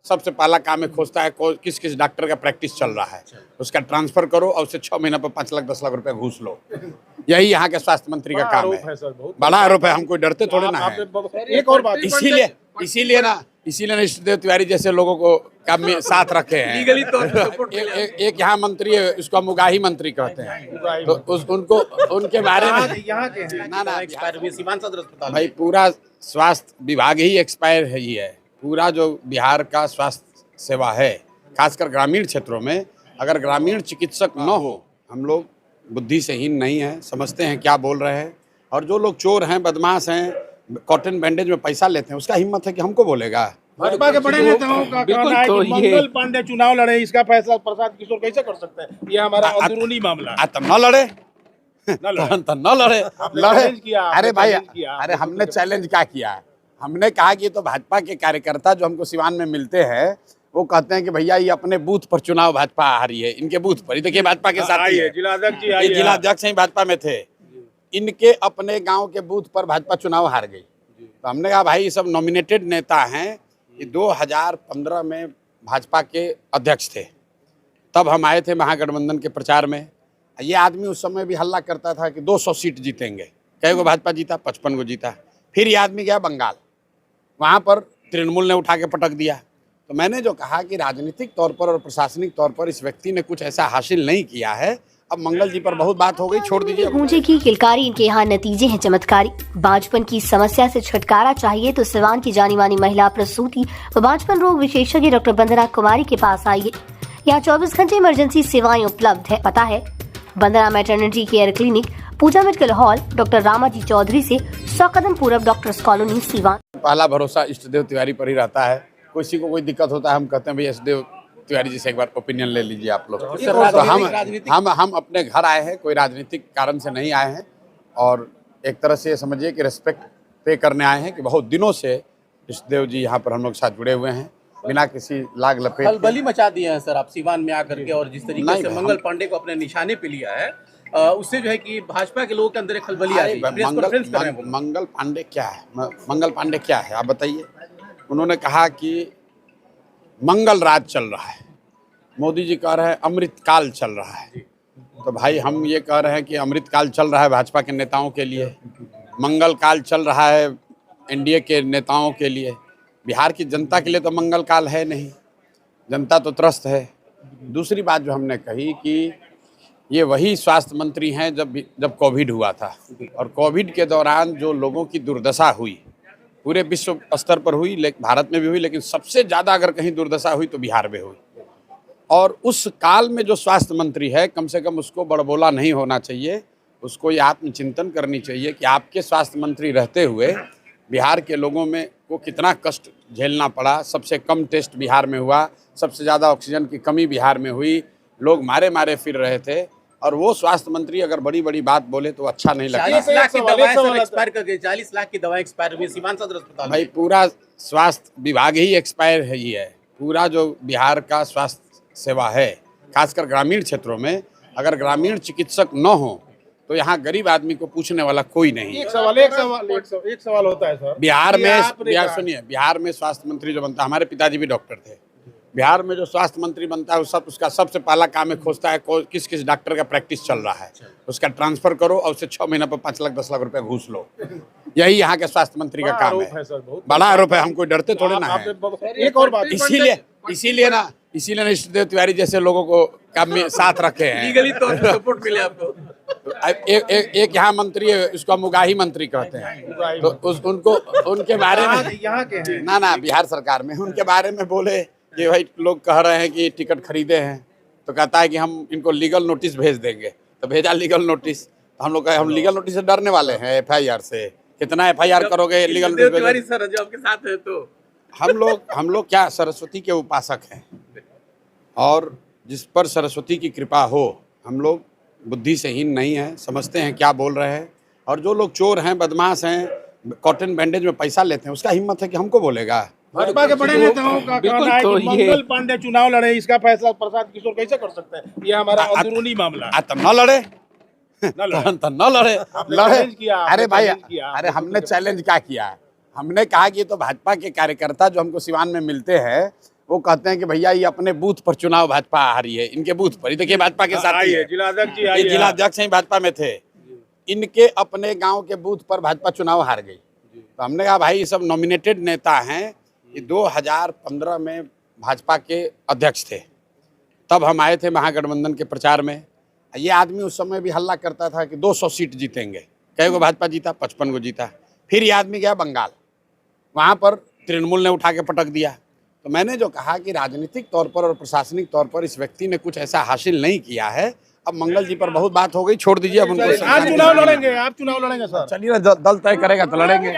सबसे पहला काम है खोजता है किस किस डॉक्टर का प्रैक्टिस चल रहा है, उसका ट्रांसफर करो और उसे 6 महीना पर 5 लाख 10 लाख रुपए घूस लो। यही यहाँ के स्वास्थ्य मंत्री का काम है। बड़ा आरोप है, हम कोई डरते थोड़े ना है। एक और बात, इसीलिए ना इष्टदेव तिवारी जैसे लोगों को काम में साथ रखे हैं। एक यहाँ मंत्री है, उसको हम उगाही मंत्री कहते हैं, तो उनको उनके बारे में यहाँ के हैं ना सीमांत सदर अस्पताल भाई पूरा स्वास्थ्य विभाग ही एक्सपायर है। ही है पूरा जो बिहार का स्वास्थ्य सेवा है, खासकर ग्रामीण क्षेत्रों में। अगर ग्रामीण चिकित्सक न हो, हम लोग बुद्धि से हीन नहीं है, समझते हैं क्या बोल रहे हैं। और जो लोग चोर हैं, बदमाश हैं, कॉटन बैंडेज में पैसा लेते हैं, उसका हिम्मत है कि हमको बोलेगा। भाजपा के बड़े नेताओं का कहना है कि मंगल पांडे चुनाव लड़े, इसका फैसला प्रसाद किशोर कैसे कर सकते हैं? ये हमारा अंदरूनी मामला है। तब न लड़े, न लड़े। अरे भाई, अरे हमने चैलेंज क्या किया? हमने कहा कि तो भाजपा के कार्यकर्ता जो हमको सिवान में मिलते हैं, वो कहते हैं कि भैया ये अपने बूथ पर चुनाव भाजपा आ रही है, इनके बूथ पर। देखिए भाजपा के साथ ही है, जिलाध्यक्ष ही भाजपा में थे, इनके अपने गांव के बूथ पर भाजपा चुनाव हार गई। तो हमने कहा भाई ये सब नॉमिनेटेड नेता हैं। ये 2015 में भाजपा के अध्यक्ष थे, तब हम आए थे महागठबंधन के प्रचार में। ये आदमी उस समय भी हल्ला करता था कि 200 सीट जीतेंगे। कई को भाजपा जीता, 55 को जीता। फिर ये आदमी गया बंगाल, वहाँ पर तृणमूल ने उठा के पटक दिया। तो मैंने जो कहा कि राजनीतिक तौर पर और प्रशासनिक तौर पर इस व्यक्ति ने कुछ ऐसा हासिल नहीं किया है। अब मंगल जी पर बहुत बात हो गई, छोड़ दीजिए। गूंजे की किलकारी, इनके यहाँ नतीजे हैं चमत्कारी। बांझपन की समस्या से छुटकारा चाहिए तो सिवान की जानी मानी महिला प्रसूति व बांझपन रोग विशेषज्ञ डॉक्टर वंदना कुमारी के पास आइए। यहाँ 24 घंटे इमरजेंसी सेवाएं उपलब्ध है। पता है Vandana maternity care clinic, Puja medical hall, doctor Ramaji Chaudhary से 100 कदम पूर्व, डॉक्टर्स कॉलोनी, सिवान। पहला भरोसा इष्टदेव तिवारी पर ही रहता है। किसी को कोई दिक्कत होता है, हम कहते हैं भैया इष्टदेव तिवारी जी से एक बार ओपिनियन ले लीजिए आप लोग। तो हम अपने घर आए हैं, कोई राजनीतिक कारण से नहीं आए हैं। और एक तरह से समझिए कि रिस्पेक्ट पे करने आए हैं कि बहुत दिनों से इष्टदेव जी यहाँ पर हम लोग साथ जुड़े हुए हैं, बिना किसी लाग लपेट। खलबली मचा दिए हैं सर आप सिवान में आकर के, और जिस तरीके से मंगल पांडे को अपने निशाने पे लिया है, उससे जो है कि भाजपा के लोगों के अंदर एक खलबली आ रही है। मंगल पांडे क्या है? मंगल पांडे क्या है आप बताइए? उन्होंने कहा कि मंगल राज चल रहा है, मोदी जी कह रहे हैं अमृत काल चल रहा है। तो भाई हम ये कह रहे हैं कि अमृत काल चल रहा है भाजपा के नेताओं के लिए, मंगल काल चल रहा है एनडीए के नेताओं के लिए। बिहार की जनता के लिए तो मंगल काल है नहीं, जनता तो त्रस्त है। दूसरी बात जो हमने कही कि ये वही स्वास्थ्य मंत्री हैं जब कोविड हुआ था, और कोविड के दौरान जो लोगों की दुर्दशा हुई, पूरे विश्व स्तर पर हुई, लेकिन भारत में भी हुई, लेकिन सबसे ज़्यादा अगर कहीं दुर्दशा हुई तो बिहार में हुई। और उस काल में जो स्वास्थ्य मंत्री है, कम से कम उसको बड़बोला नहीं होना चाहिए, उसको ये आत्मचिंतन करनी चाहिए कि आपके स्वास्थ्य मंत्री रहते हुए बिहार के लोगों में को कितना कष्ट झेलना पड़ा। सबसे कम टेस्ट बिहार में हुआ, सबसे ज़्यादा ऑक्सीजन की कमी बिहार में हुई, लोग मारे मारे फिर रहे थे। और वो स्वास्थ्य मंत्री अगर बड़ी बड़ी बात बोले तो अच्छा नहीं लगता। 40 लाख की दवाएं एक्सपायर कर गई, 40 लाख की दवाएं एक्सपायर हुई सीमांत सदर अस्पताल। भाई पूरा स्वास्थ्य विभाग ही एक्सपायर है। ही है पूरा जो बिहार का स्वास्थ्य सेवा है, खासकर ग्रामीण क्षेत्रों में। अगर ग्रामीण चिकित्सक न हो तो यहाँ गरीब आदमी को पूछने वाला कोई नहीं। एक सवाल होता है सर, बिहार सुनिए, बिहार में स्वास्थ्य मंत्री जो बनता है, हमारे पिताजी भी डॉक्टर थे, बिहार में जो स्वास्थ्य मंत्री बनता है उसका सबसे पहला काम है खोजता है किस किस डॉक्टर का प्रैक्टिस चल रहा है, उसका ट्रांसफर करो और उसे 6 महीना पर 5 लाख 10 लाख रुपए घूस लो। यही यहाँ के स्वास्थ्य मंत्री का काम है। बड़ा आरोप है, हम कोई डरते थोड़े ना है। एक और बात, इसीलिए ना इष्टदेव तिवारी जैसे लोगों को काम में साथ रखे हैं। सपोर्ट मिले आपको। एक यहाँ मंत्री है, उसको हम उगाही मंत्री कहते हैं, तो उनको उनके बारे में यहाँ के हैं ना बिहार सरकार में, उनके बारे में बोले कि भाई लोग कह रहे हैं कि टिकट खरीदे हैं, तो कहता है कि हम इनको लीगल नोटिस भेज देंगे। तो भेजा लीगल नोटिस, तो हम लोग कहे हम लीगल नोटिस से डरने वाले हैं एफआईआर से? कितना एफआईआर करोगे लीगल नोटिस? सर जो आपके साथ है तो हम लोग क्या सरस्वती के उपासक हैं, और जिस पर सरस्वती की कृपा हो, हम लोग बुद्धि से हीन नहीं है, समझते हैं क्या बोल रहे हैं। और जो लोग चोर हैं, बदमाश हैं, कॉटन बैंडेज में पैसा लेते हैं, उसका हिम्मत है कि हमको बोलेगा। भाजपा के बड़े नेताओं का कहना है कि मंगल पांडे चुनाव लड़े, इसका फैसला प्रसाद किशोर कैसे कर सकते हैं? ये हमारा अंदरूनी मामला है। तब न लड़े, न लड़े। अरे भाई, अरे हमने चैलेंज क्या किया? हमने कहा कि तो भाजपा के कार्यकर्ता जो हमको सिवान में मिलते हैं, वो कहते हैं कि भैया ये अपने बूथ पर चुनाव भाजपा हारी है, इनके बूथ पर ही देखिए भाजपा के साथ है जिलाध्यक्ष जी ये जिलाध्यक्ष ही भाजपा में थे, इनके अपने गांव के बूथ पर भाजपा चुनाव हार गई। तो हमने कहा भाई ये सब नॉमिनेटेड नेता हैं, ये 2015 में भाजपा के अध्यक्ष थे, तब हम आए थे महागठबंधन के प्रचार में। ये आदमी उस समय भी हल्ला करता था कि 200 सीट जीतेंगे, कई को भाजपा जीता, 55 को जीता। फिर ये आदमी गया बंगाल, वहाँ पर तृणमूल ने उठा के पटक दिया। तो मैंने जो कहा कि राजनीतिक तौर पर और प्रशासनिक तौर पर इस व्यक्ति ने कुछ ऐसा हासिल नहीं किया है। अब मंगल जी पर बहुत बात हो गई, छोड़ दीजिए अब उनको। आप चुनाव लड़ेंगे सर? चलिए दल तय करेगा तो लड़ेंगे।